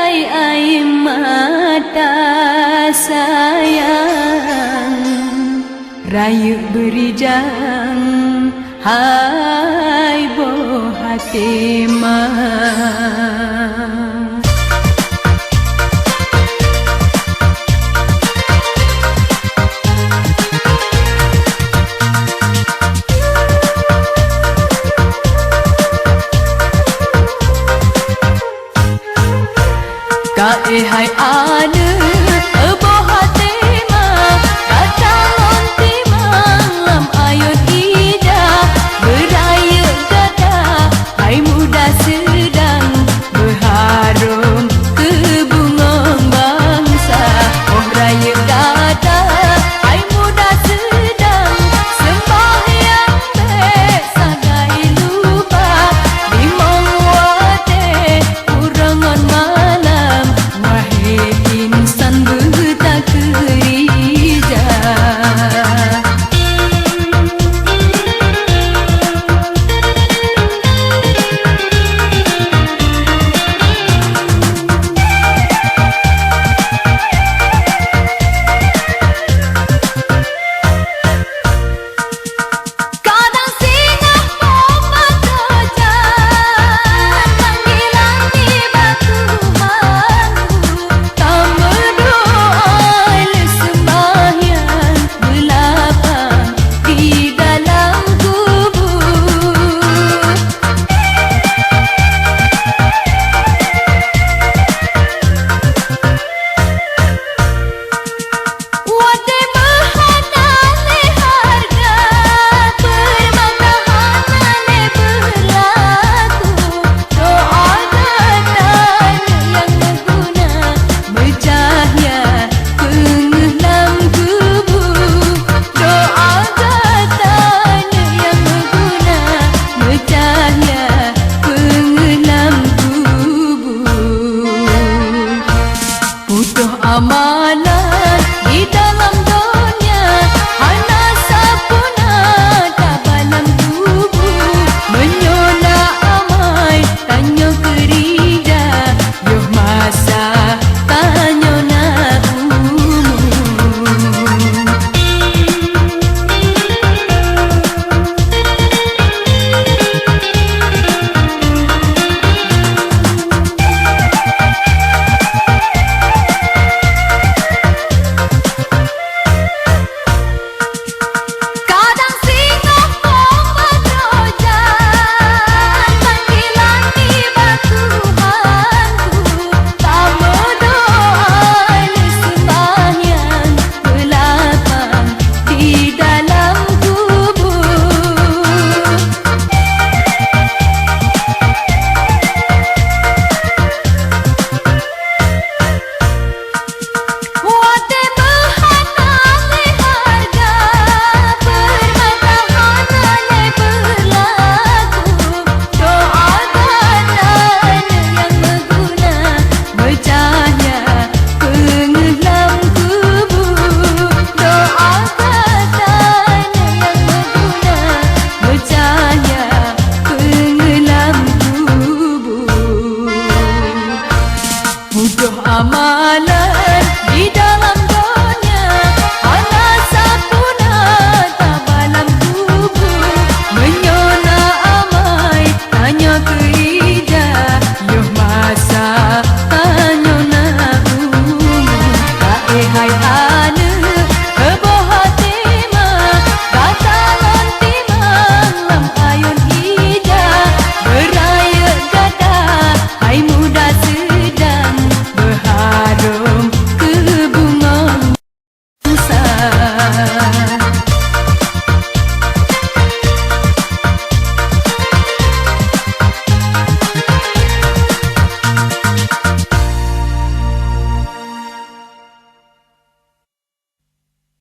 terai air mata sayang, rayu berijang, hai boh hati mah. Kae hai ane boh hati mah, katalon timang lam ayun ida, beraya gada hai muda sedang, berharum ke bungong bangsa. Oh raya gada hai muda sedang, sembahyang bek sagai lupa, limong wate urangan malam, wahai insan bertak kerja. Kadang singa pomat rojan, panggilan tiba Tuhanku, tak berdoa sembahyang berlapang di dalam kubur. Wate berhanale harga, permatahanale berlaku, doa gatan yang berguna, bercahaya penggelam kubur. Doa gatan yang berguna, bercahaya penggelam kubur. Putuh amalan di dalam dunia, hana sapuna tak balam tubuh, menyona amai tanyo kerida, yoh masa tanyo na umum. Kadang singa pomat rojan, panggilan tiba Tuhanku, tak berdoa sembahyang berlapang di dalam kubur. Wate berhanale harga, permatahanale berlaku, doa gatan yang berguna, bercahaya penggelam kubur. Doa gatan yang berguna, bercahaya penggelam kubur. Mudah amalan di